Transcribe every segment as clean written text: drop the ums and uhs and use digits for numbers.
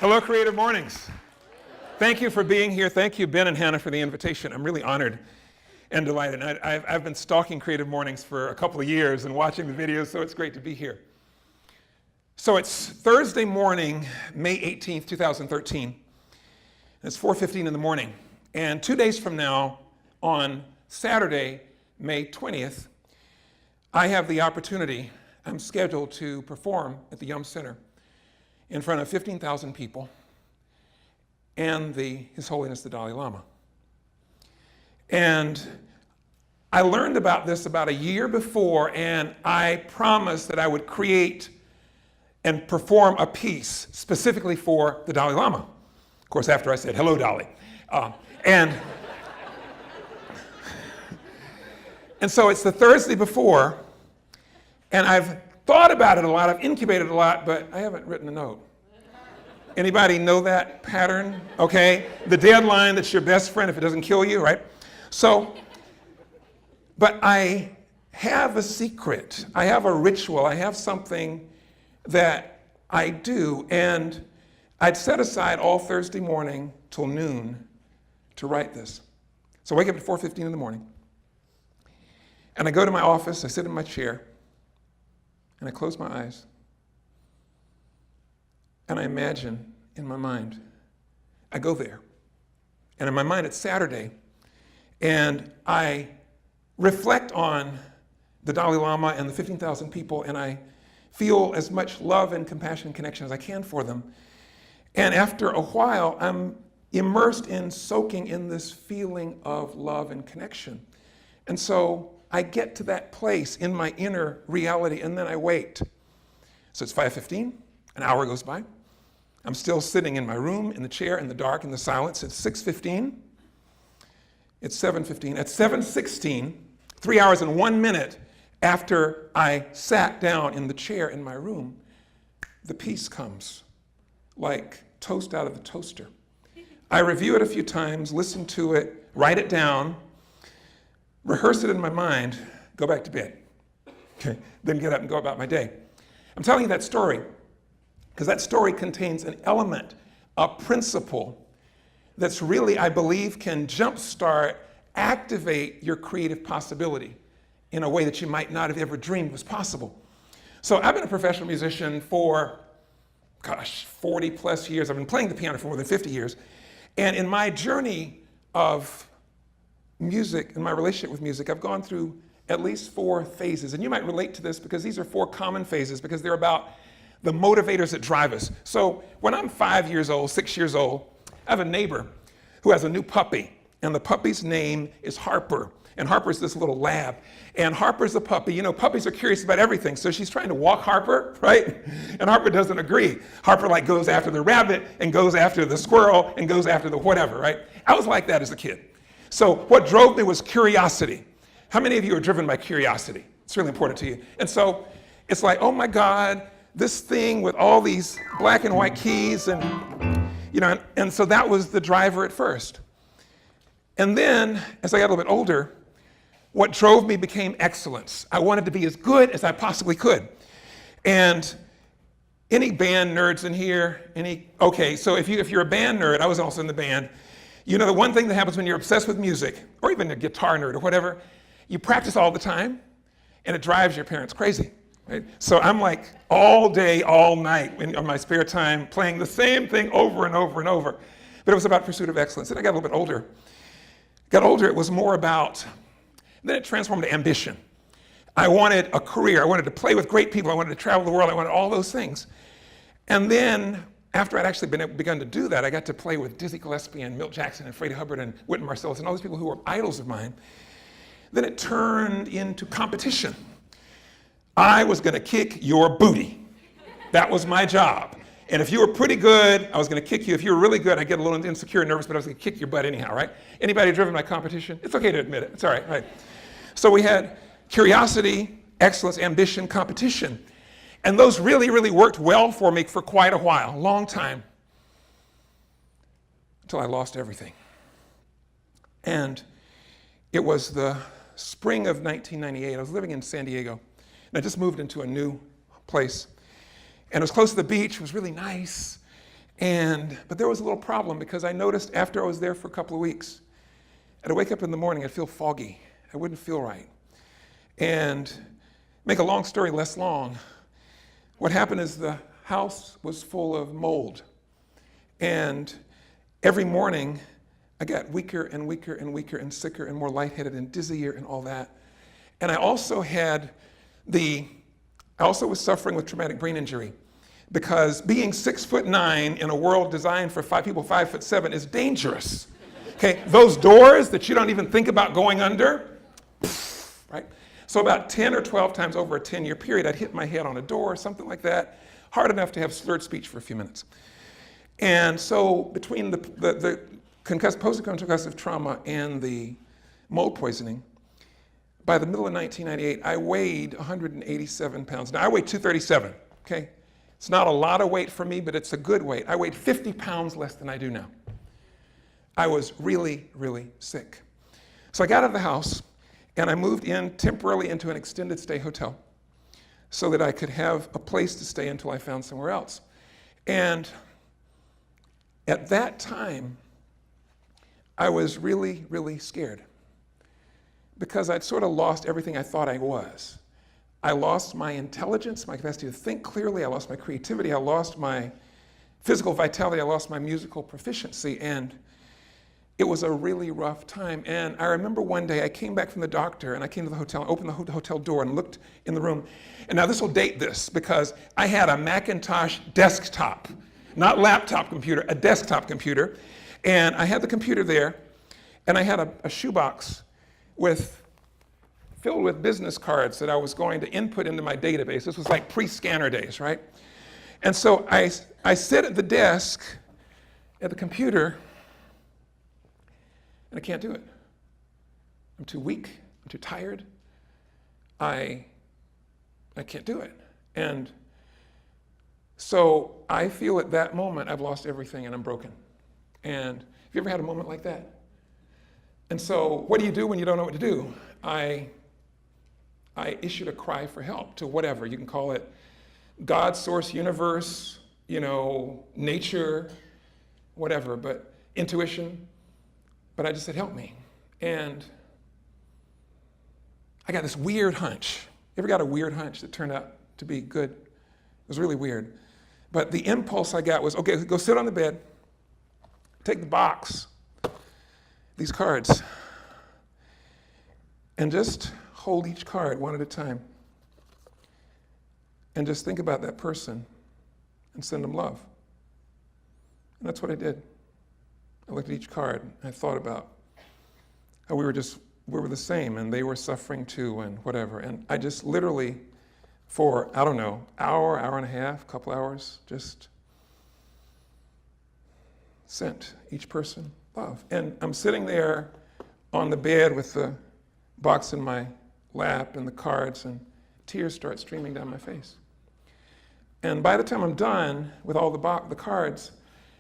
Hello, Creative Mornings. Thank you for being here. Thank you, Ben and Hannah, for the invitation. I'm really honored and delighted. I've been stalking Creative Mornings for a couple of years and watching the videos, so it's great to be here. So it's Thursday morning, May 18th, 2013. It's 4:15 in the morning. And 2 days from now, on Saturday, May 20th, I have the opportunity, I'm scheduled to perform at the Yum Center in front of 15,000 people and His Holiness the Dalai Lama. And I learned about this about a year before, and I promised that I would create and perform a piece specifically for the Dalai Lama. Of course, after I said, hello, Dalai. And so it's the Thursday before, and I've thought about it a lot, I've incubated a lot, but I haven't written a note. Anybody know that pattern? Okay, the deadline that's your best friend if it doesn't kill you, right? So, but I have a secret, I have a ritual, I have something that I do, and I'd set aside all Thursday morning till noon to write this. So I wake up at 4:15 in the morning, and I go to my office, I sit in my chair, and I close my eyes, and I imagine in my mind, I go there, and in my mind it's Saturday, and I reflect on the Dalai Lama and the 15,000 people, and I feel as much love and compassion and connection as I can for them. And after a while, I'm immersed in soaking in this feeling of love and connection. And so I get to that place in my inner reality, and then I wait. So it's 5:15, an hour goes by. I'm still sitting in my room, in the chair, in the dark, in the silence. It's 6:15. It's 7:15. At 7:16, 3 hours and 1 minute after I sat down in the chair in my room, the piece comes, like toast out of the toaster. I review it a few times, listen to it, write it down, rehearse it in my mind, go back to bed. Okay, then get up and go about my day. I'm telling you that story because that story contains an element, a principle that's really, I believe, can jumpstart, activate your creative possibility in a way that you might not have ever dreamed was possible. So I've been a professional musician for, 40 plus years. I've been playing the piano for more than 50 years. And in my journey of music, in my relationship with music, I've gone through at least 4 phases. And you might relate to this because these are 4 common phases because they're about the motivators that drive us. So when I'm 5 years old, 6 years old, I have a neighbor who has a new puppy, and the puppy's name is Harper. And Harper's this little lab. And Harper's a puppy. You know, puppies are curious about everything. So she's trying to walk Harper, right? And Harper doesn't agree. Harper goes after the rabbit and goes after the squirrel and goes after the whatever, right? I was like that as a kid. So what drove me was curiosity. How many of you are driven by curiosity? It's really important to you. And so it's like, oh my God, this thing with all these black and white keys and, you know, and so that was the driver at first. And then as I got a little bit older, what drove me became excellence. I wanted to be as good as I possibly could. And any band nerds in here? Okay, so if you're a band nerd, I was also in the band. You know the one thing that happens when you're obsessed with music, or even a guitar nerd or whatever, you practice all the time, and it drives your parents crazy. Right? So I'm like all day, all night in my spare time playing the same thing over and over and over. But it was about pursuit of excellence. And I got a little bit older. It was more about, then it transformed to ambition. I wanted a career. I wanted to play with great people. I wanted to travel the world. I wanted all those things. And then after I'd actually begun to do that, I got to play with Dizzy Gillespie and Milt Jackson and Freddie Hubbard and Wynton Marsalis and all these people who were idols of mine. Then it turned into competition. I was going to kick your booty. That was my job. And if you were pretty good, I was going to kick you. If you were really good, I'd get a little insecure and nervous, but I was going to kick your butt anyhow, right? Anybody driven by competition? It's okay to admit it. It's all right, right? So we had curiosity, excellence, ambition, competition. And those really, really worked well for me for quite a while, a long time, until I lost everything. And it was the spring of 1998. I was living in San Diego, and I just moved into a new place. And it was close to the beach. It was really nice. But there was a little problem because I noticed after I was there for a couple of weeks, I'd wake up in the morning, I'd feel foggy. I wouldn't feel right. And make a long story less long, what happened is the house was full of mold. And every morning, I got weaker and weaker and weaker and sicker and more lightheaded and dizzier and all that. And I also was suffering with traumatic brain injury because being 6'9" in a world designed for people 5'7" is dangerous. Okay, those doors that you don't even think about going under, right? So about 10 or 12 times over a 10-year period, I'd hit my head on a door or something like that, hard enough to have slurred speech for a few minutes. And so between the post-concussive trauma and the mold poisoning, by the middle of 1998, I weighed 187 pounds. Now, I weigh 237, okay? It's not a lot of weight for me, but it's a good weight. I weighed 50 pounds less than I do now. I was really, really sick. So I got out of the house, and I moved in temporarily into an extended stay hotel so that I could have a place to stay until I found somewhere else. And at that time, I was really, really scared because I'd sort of lost everything I thought I was. I lost my intelligence, my capacity to think clearly, I lost my creativity, I lost my physical vitality, I lost my musical proficiency, and it was a really rough time. And I remember one day I came back from the doctor and I came to the hotel and opened the hotel door and looked in the room. And now this will date this because I had a Macintosh desktop, not laptop computer, a desktop computer. And I had the computer there and I had a shoebox filled with business cards that I was going to input into my database. This was like pre-scanner days, right? And so I sit at the desk at the computer and I can't do it. I'm too weak, I'm too tired. I can't do it. And so I feel at that moment I've lost everything and I'm broken. And have you ever had a moment like that? And so what do you do when you don't know what to do? I issued a cry for help to whatever. You can call it God, source, universe, nature, whatever, but intuition. But I just said, help me. And I got this weird hunch. You ever got a weird hunch that turned out to be good? It was really weird. But the impulse I got was, okay, go sit on the bed, take the box, these cards, and just hold each card one at a time. And just think about that person and send them love. And that's what I did. I looked at each card and I thought about how we were the same and they were suffering too and whatever. And I just literally for, I don't know, hour and a half, couple hours, just sent each person love. And I'm sitting there on the bed with the box in my lap and the cards and tears start streaming down my face. And by the time I'm done with all the cards,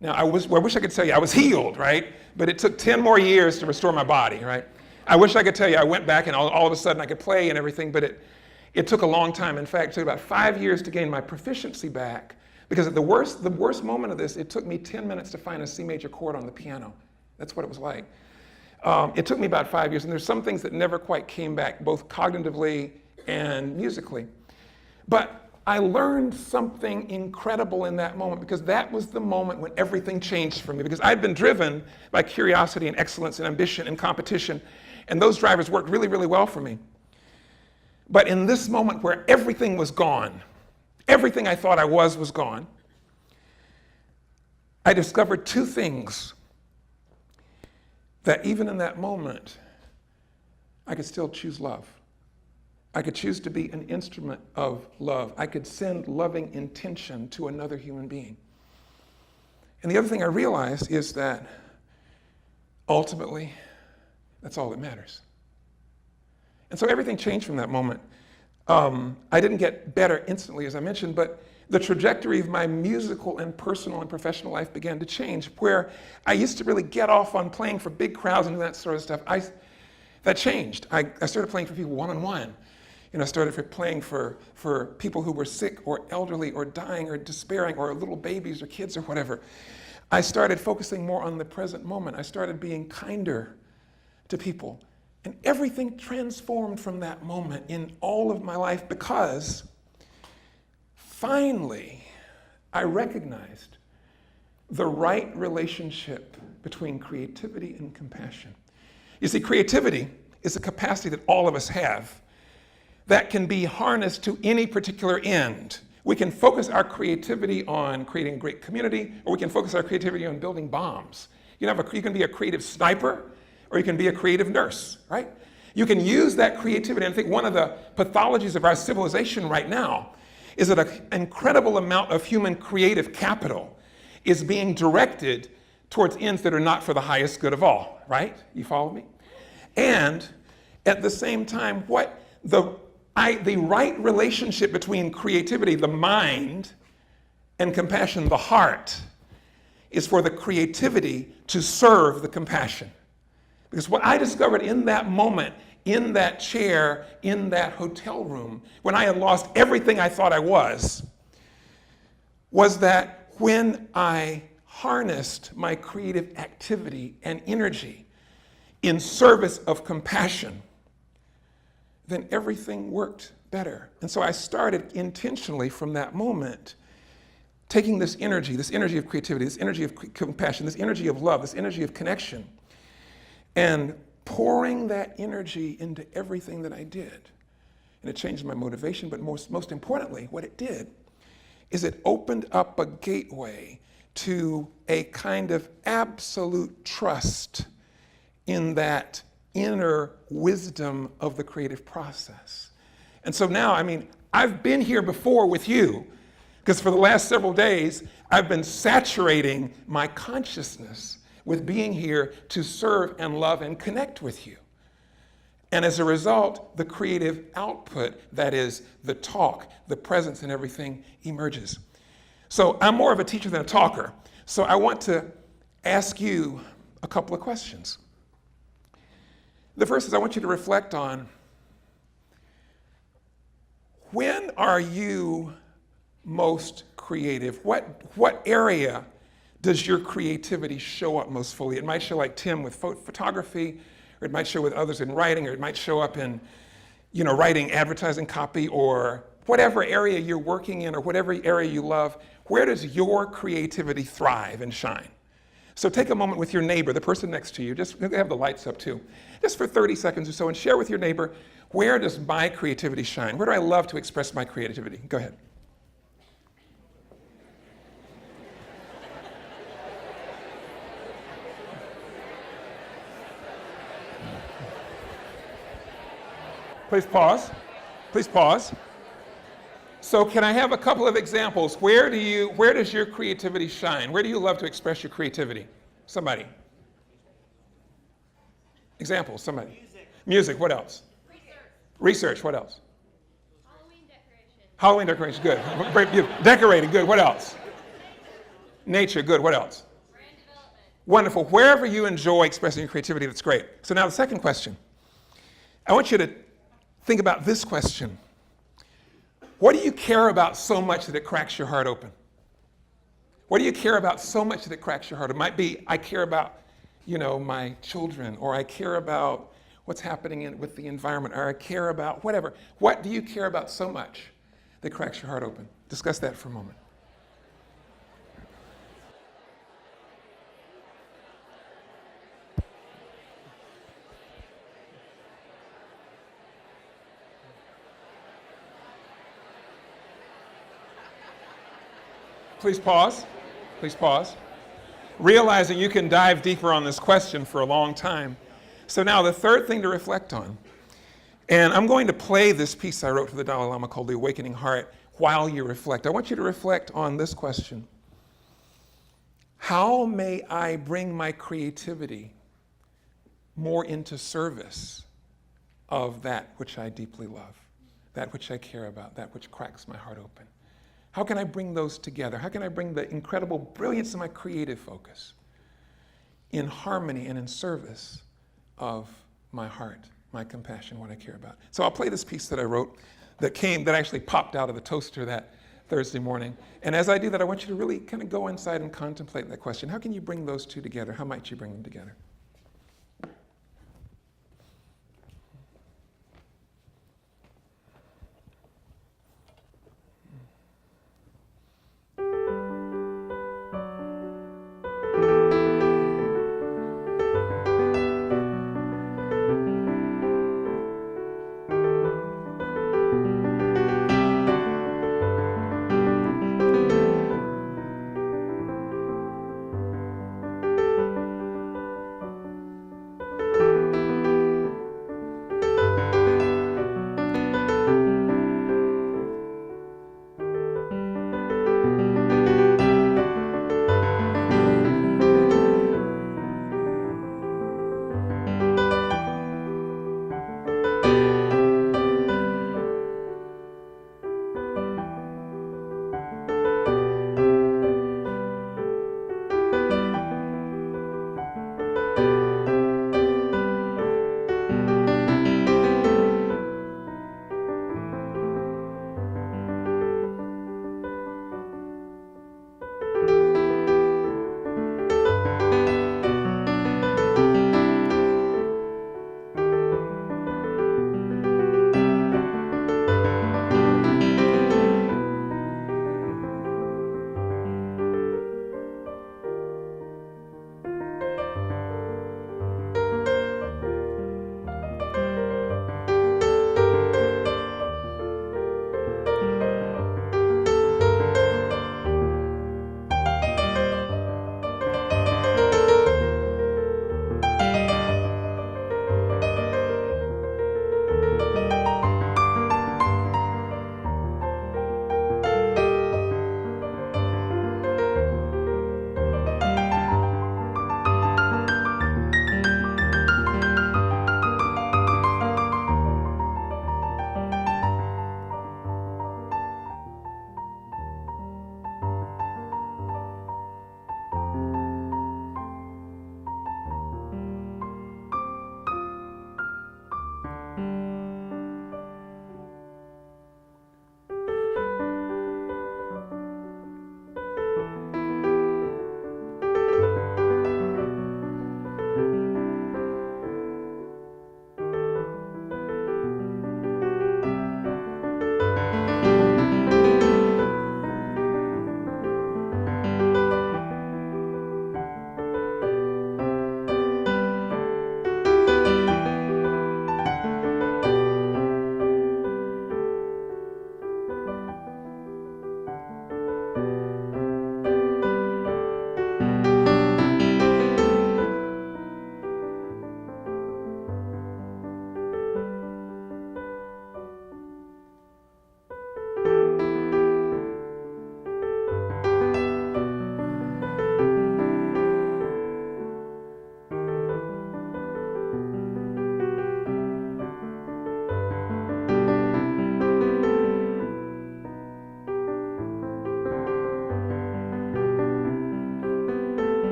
now, I wish I could tell you I was healed, right? But it took 10 more years to restore my body, right? I wish I could tell you I went back and all of a sudden I could play and everything, but it took a long time. In fact, it took about 5 years to gain my proficiency back because at the worst moment of this, it took me 10 minutes to find a C major chord on the piano. That's what it was like. It took me about 5 years, and there's some things that never quite came back, both cognitively and musically. But I learned something incredible in that moment because that was the moment when everything changed for me because I'd been driven by curiosity and excellence and ambition and competition, and those drivers worked really, really well for me. But in this moment where everything was gone, everything I thought I was gone, I discovered two things that even in that moment, I could still choose love. I could choose to be an instrument of love. I could send loving intention to another human being. And the other thing I realized is that ultimately, that's all that matters. And so everything changed from that moment. I didn't get better instantly, as I mentioned, but the trajectory of my musical and personal and professional life began to change, where I used to really get off on playing for big crowds and that sort of stuff. That changed. I started playing for people one-on-one. I started playing for people who were sick or elderly or dying or despairing or little babies or kids or whatever. I started focusing more on the present moment. I started being kinder to people. And everything transformed from that moment in all of my life because finally I recognized the right relationship between creativity and compassion. You see, creativity is a capacity that all of us have that can be harnessed to any particular end. We can focus our creativity on creating a great community, or we can focus our creativity on building bombs. You can be a creative sniper, or you can be a creative nurse, right? You can use that creativity. And I think one of the pathologies of our civilization right now is that an incredible amount of human creative capital is being directed towards ends that are not for the highest good of all, right? You follow me? And at the same time, the right relationship between creativity, the mind, and compassion, the heart, is for the creativity to serve the compassion. Because what I discovered in that moment, in that chair, in that hotel room, when I had lost everything I thought I was that when I harnessed my creative activity and energy in service of compassion, then everything worked better. And so I started intentionally from that moment taking this energy of creativity, this energy of compassion, this energy of love, this energy of connection, and pouring that energy into everything that I did. And it changed my motivation, but most importantly, what it did is it opened up a gateway to a kind of absolute trust in that inner wisdom of the creative process. And so now, I've been here before with you, because for the last several days, I've been saturating my consciousness with being here to serve and love and connect with you. And as a result, the creative output, that is the talk, the presence and everything, emerges. So I'm more of a teacher than a talker. So I want to ask you a couple of questions. The first is I want you to reflect on, when are you most creative? What area does your creativity show up most fully? It might show like Tim with photography, or it might show with others in writing, or it might show up in, writing advertising copy, or whatever area you're working in, or whatever area you love. Where does your creativity thrive and shine? So take a moment with your neighbor, the person next to you, just have the lights up too, just for 30 seconds or so, and share with your neighbor, where does my creativity shine? Where do I love to express my creativity? Go ahead. Please pause. Please pause. So can I have a couple of examples? Where does your creativity shine? Where do you love to express your creativity? Somebody. Examples, somebody. Music, what else? Research, what else? Halloween decoration, good. Decorating, good. What else? Nature, good. What else? Brand development. Wonderful. Wherever you enjoy expressing your creativity, that's great. So now the second question. I want you to think about this question. What do you care about so much that it cracks your heart open? What do you care about so much that it cracks your heart? It might be, I care about, my children, or I care about what's happening with the environment, or I care about whatever. What do you care about so much that cracks your heart open? Discuss that for a moment. Please pause. Please pause. Realizing you can dive deeper on this question for a long time. So now the third thing to reflect on, and I'm going to play this piece I wrote for the Dalai Lama called The Awakening Heart while you reflect. I want you to reflect on this question. How may I bring my creativity more into service of that which I deeply love, that which I care about, that which cracks my heart open? How can I bring those together? How can I bring the incredible brilliance of my creative focus in harmony and in service of my heart, my compassion, what I care about. So I'll play this piece that I wrote that actually popped out of the toaster that Thursday morning. And as I do that, I want you to really kind of go inside and contemplate that question. How can you bring those two together? How might you bring them together?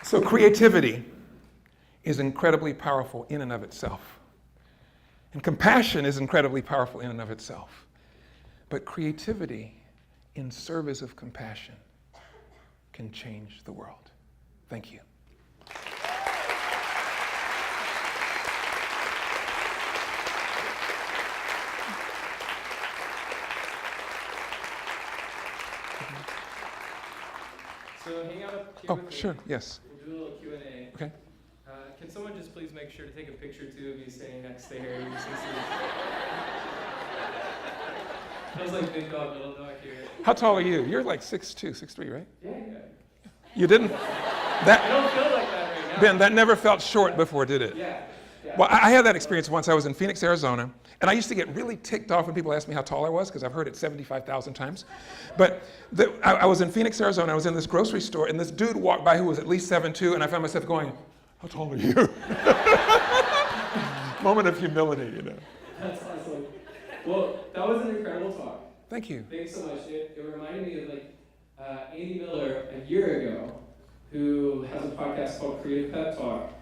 So creativity is incredibly powerful in and of itself. And compassion is incredibly powerful in and of itself. But creativity in service of compassion can change the world. Thank you. So hang out up here. Oh, sure, yes. We'll do a little Q&A. Okay. Can someone just please make sure to take a picture too of you standing next to Harry? I was like big dog, little dog here. How tall are you? You're like 6'2", 6'3", right? Yeah. You didn't? I don't feel like that right now. Ben, that never felt short before, did it? Yeah. Yeah. Well, I had that experience once. I was in Phoenix, Arizona, and I used to get really ticked off when people asked me how tall I was, because I've heard it 75,000 times. But I was in Phoenix, Arizona. I was in this grocery store, and this dude walked by who was at least 7'2", and I found myself going, how tall are you? Moment of humility, you know. That's awesome. Well, that was an incredible talk. Thank you. Thanks so much. It reminded me of Andy Miller a year ago, who has a podcast called Creative Pep Talk,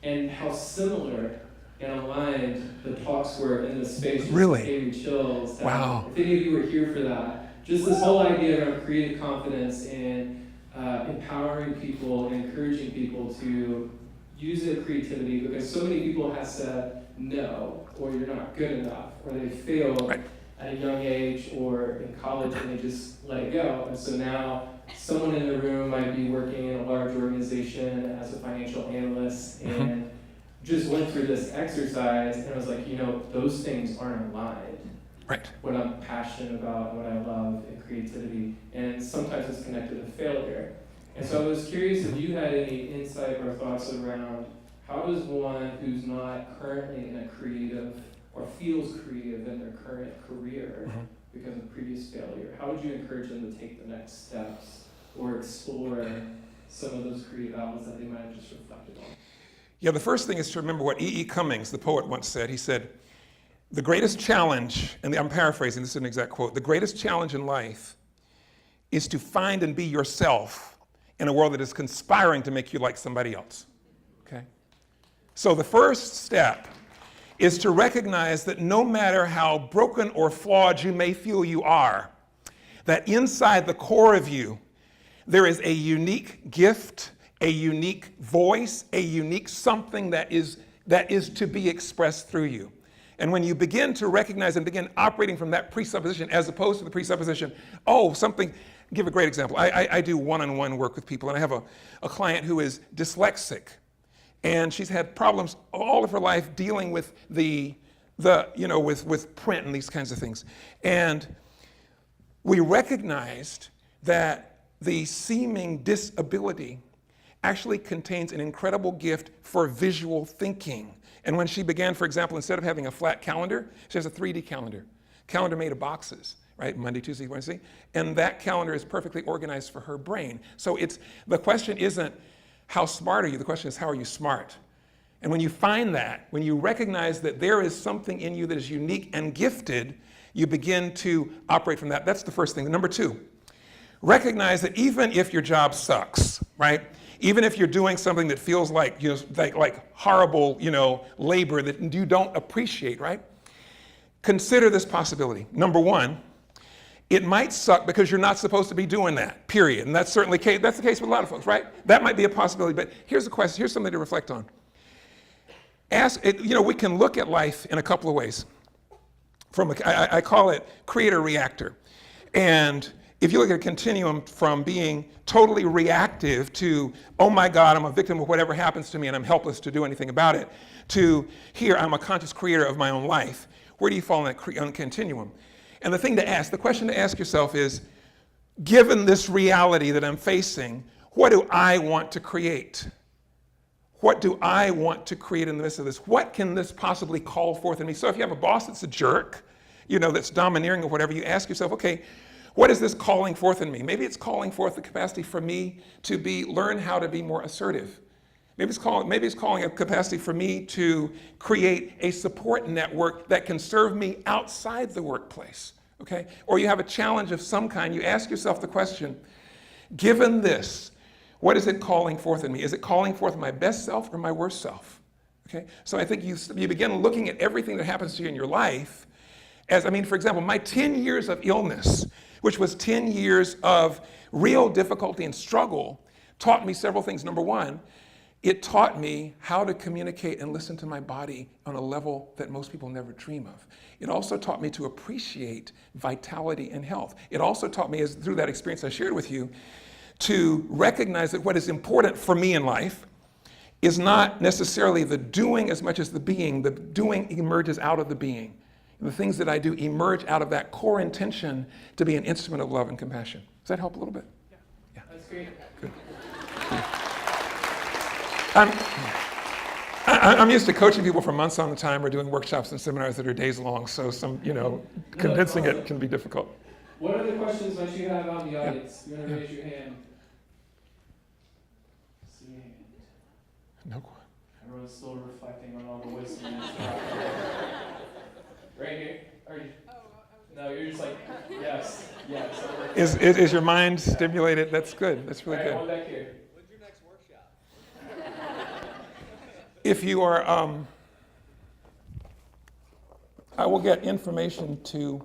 and how similar and aligned the talks were in the space. Really? Gave me chills. Wow. If any of you were here for that, just this whole idea around creative confidence and empowering people and encouraging people to use their creativity, because so many people have said no, or you're not good enough, or they failed Right. at a young age or in college and they just let it go. And so now someone in the room might be working in a large organization as a financial analyst and just went through this exercise, and I was like, those things aren't aligned. Right. What I'm passionate about, what I love in creativity, and sometimes it's connected to failure. And so I was curious if you had any insight or thoughts around how does one who's not currently in a creative or feels creative in their current career because of previous failure, how would you encourage them to take the next steps or explore some of those creative outlets that they might have just reflected on? Yeah, the first thing is to remember what E.E. Cummings, the poet, once said. He said, the greatest challenge, and I'm paraphrasing, this is an exact quote, the greatest challenge in life is to find and be yourself in a world that is conspiring to make you like somebody else, okay? So the first step is to recognize that no matter how broken or flawed you may feel you are, that inside the core of you, there is a unique gift, a unique voice, a unique something that is to be expressed through you. And when you begin to recognize and begin operating from that presupposition as opposed to the presupposition, give a great example. I do one-on-one work with people, and I have a client who is dyslexic. And she's had problems all of her life dealing with with print and these kinds of things. And we recognized that the seeming disability actually contains an incredible gift for visual thinking. And when she began, for example, instead of having a flat calendar, she has a 3D calendar. Calendar made of boxes, right? Monday, Tuesday, Wednesday. And that calendar is perfectly organized for her brain. So the question isn't, how smart are you? The question is, how are you smart? And when you find that, when you recognize that there is something in you that is unique and gifted, you begin to operate from that. That's the first thing. Number two, recognize that even if your job sucks, right? Even if you're doing something that feels like, like horrible, labor that you don't appreciate, right? Consider this possibility. Number one, it might suck because you're not supposed to be doing that, period. And that's certainly that's the case with a lot of folks, right? That might be a possibility, but here's the question, here's something to reflect on. We can look at life in a couple of ways. I call it creator-reactor. And if you look at a continuum from being totally reactive to, oh my God, I'm a victim of whatever happens to me and I'm helpless to do anything about it, to here, I'm a conscious creator of my own life, where do you fall on that continuum? And the question to ask yourself is, given this reality that I'm facing, what do I want to create? What do I want to create in the midst of this? What can this possibly call forth in me? So if you have a boss that's a jerk, that's domineering or whatever, you ask yourself, okay, what is this calling forth in me? Maybe it's calling forth the capacity for me to learn how to be more assertive. Maybe it's calling a capacity for me to create a support network that can serve me outside the workplace, okay? Or you have a challenge of some kind, you ask yourself the question, given this, what is it calling forth in me? Is it calling forth my best self or my worst self? Okay? So I think you begin looking at everything that happens to you in your life as, for example, my 10 years of illness, which was 10 years of real difficulty and struggle, taught me several things. Number one, it taught me how to communicate and listen to my body on a level that most people never dream of. It also taught me to appreciate vitality and health. It also taught me, through that experience I shared with you, to recognize that what is important for me in life is not necessarily the doing as much as the being. The doing emerges out of the being. The things that I do emerge out of that core intention to be an instrument of love and compassion. Does that help a little bit? Yeah. That's great. Good. I'm used to coaching people for months on the time or doing workshops and seminars that are days long, so condensing it can be difficult. What other questions might you have out in the audience? You want to raise your hand? See your hand. No. Everyone's still reflecting on all the wisdom. Right here? No, you're just like, yes. Is your mind stimulated? That's good. That's really good. One back here. When's your next workshop? If you are, I will get information to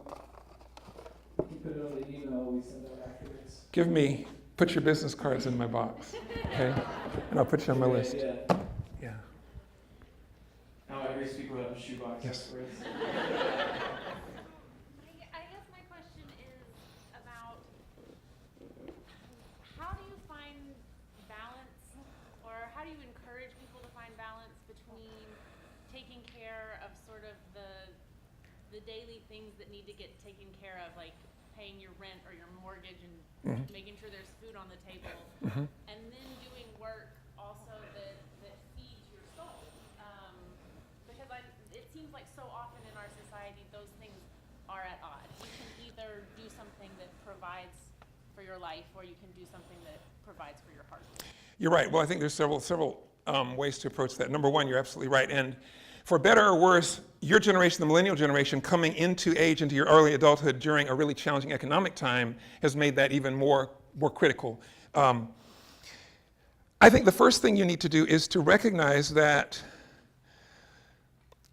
You put it on the email we send out afterwards. put your business cards in my box, okay? And I'll put you on my list. Yeah. Yeah. Now I hear speak without a shoebox Yes. afterwards. I guess my question is about how do you find balance, or how do you encourage people to find balance between taking care of sort of the daily things that need to get taken care of, like paying your rent or your mortgage and making sure there's food on the table, and then doing work also that feeds your soul. Because it seems like so often in our society those things are at odds. You can either do something that provides for your life, or you can do something that provides for your heart. You're right. Well, I think there's several ways to approach that. Number one, you're absolutely right. And for better or worse, your generation, the millennial generation, coming into your early adulthood during a really challenging economic time has made that even more critical. I think the first thing you need to do is to recognize that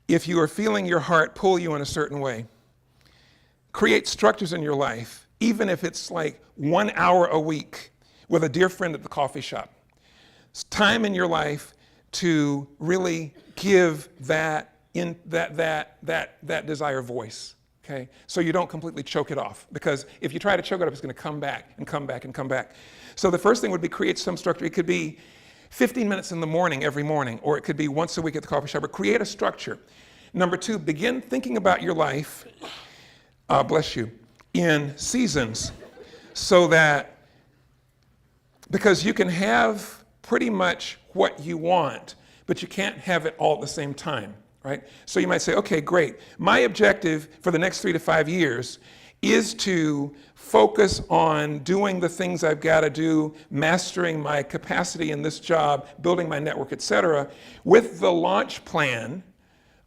if you are feeling your heart pull you in a certain way, create structures in your life, even if it's like 1 hour a week with a dear friend at the coffee shop. It's time in your life to really give that desire voice, okay? So you don't completely choke it off, because if you try to choke it up, it's going to come back and come back and come back. So the first thing would be create some structure. It could be 15 minutes in the morning every morning, or it could be once a week at the coffee shop, but create a structure. Number two, begin thinking about your life, bless you, in seasons, so that, because you can have pretty much what you want, but you can't have it all at the same time, right? So you might say, okay, great. My objective for the next 3 to 5 years is to focus on doing the things I've got to do, mastering my capacity in this job, building my network, et cetera, with the launch plan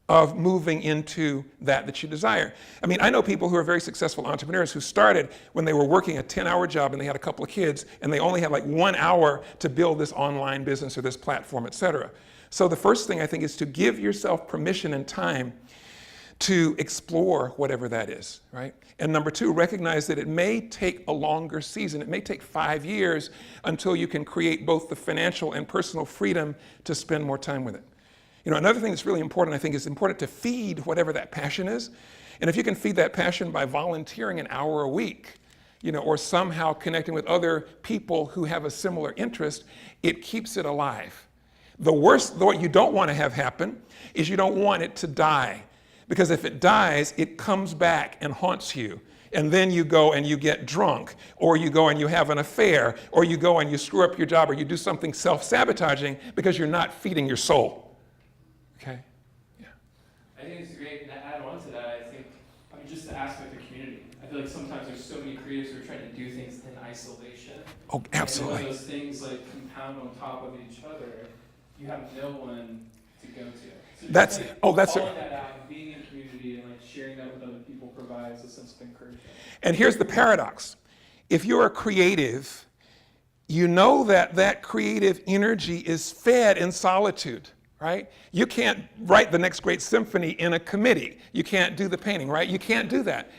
of moving into that you desire. I mean, I know people who are very successful entrepreneurs who started when they were working a 10-hour job and they had a couple of kids and they only had like 1 hour to build this online business or this platform, et cetera. So the first thing I think is to give yourself permission and time to explore whatever that is, right? And number two, recognize that it may take a longer season. It may take 5 years until you can create both the financial and personal freedom to spend more time with it. You know, another thing that's really important, I think, is important to feed whatever that passion is. And if you can feed that passion by volunteering an hour a week, you know, or somehow connecting with other people who have a similar interest, it keeps it alive. What you don't want to have happen is you don't want it to die. Because if it dies, it comes back and haunts you. And then you go and you get drunk, or you go and you have an affair, or you go and you screw up your job, or you do something self-sabotaging because you're not feeding your soul. Okay? Yeah. I think it's great, and to add on to that, just the aspect of community. I feel like sometimes there's so many creatives who are trying to do things in isolation. Oh, absolutely. And when those things like compound on top of each other, you have no one to go to. So That's like it. Oh, that's calling it. that out, and being in community, and like sharing that with other people provides a sense of encouragement. And here's the paradox. If you're a creative, you know that creative energy is fed in solitude, right? You can't write the next great symphony in a committee. You can't do the painting, right? You can't do that.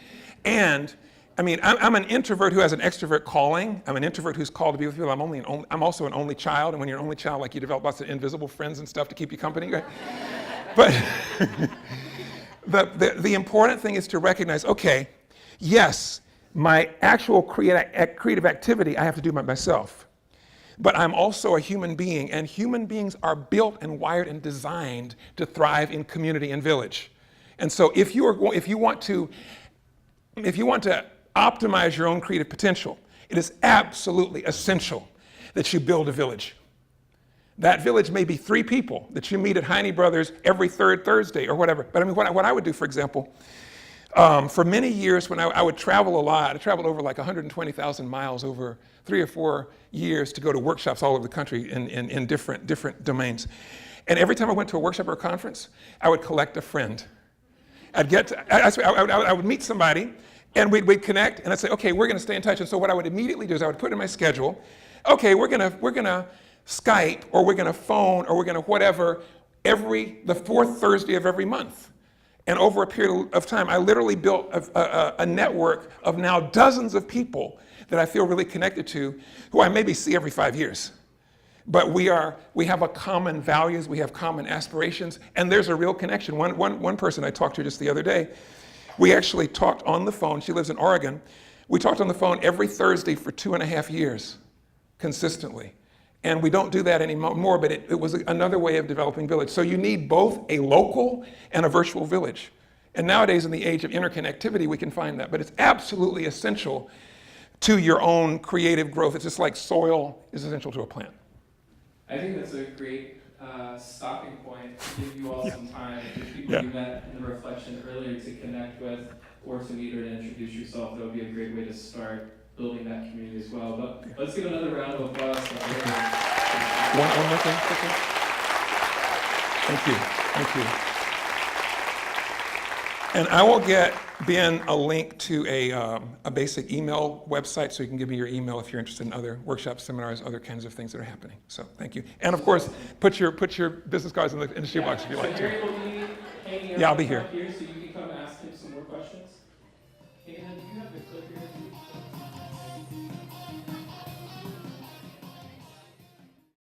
And I mean, I'm an introvert who has an extrovert calling. I'm an introvert who's called to be with people. I'm also an only child, and when you're an only child, like, you develop lots of invisible friends and stuff to keep you company, right? But the important thing is to recognize, okay, yes, my actual creative activity I have to do by myself. But I'm also a human being, and human beings are built and wired and designed to thrive in community and village. And so if you want to optimize your own creative potential, it is absolutely essential that you build a village. That village may be 3 people that you meet at Heine Brothers every third Thursday or whatever. But I mean, what I would do, for example, for many years when I would travel a lot, I traveled over like 120,000 miles over 3 or 4 years to go to workshops all over the country in different domains. And every time I went to a workshop or a conference, I would collect a friend. I would meet somebody, and we'd connect, and I'd say, okay, we're going to stay in touch. And so what I would immediately do is I would put in my schedule, okay, we're gonna Skype, or we're gonna phone, or we're gonna whatever, the 4th Thursday of every month. And over a period of time, I literally built a network of now dozens of people that I feel really connected to, who I maybe see every 5 years. But we have a common values, we have common aspirations, and there's a real connection. One person I talked to just the other day, we actually talked on the phone. She lives in Oregon. We talked on the phone every Thursday for 2.5 years, consistently. And we don't do that anymore, but it was another way of developing village. So you need both a local and a virtual village. And nowadays, in the age of interconnectivity, we can find that. But it's absolutely essential to your own creative growth. It's just like soil is essential to a plant. I think that's a great stopping point to give you all some time. If people you met in the reflection earlier to connect with or to meet or to introduce yourself, that would be a great way to start building that community as well. But let's give another round of applause. One more thing, quickly. Thank you. And I will get Ben a link to a basic email website, so you can give me your email if you're interested in other workshops, seminars, other kinds of things that are happening. So thank you. And of course, put your business cards in the shoebox if you like to. Harry will be hanging out Yeah, I'll be here. So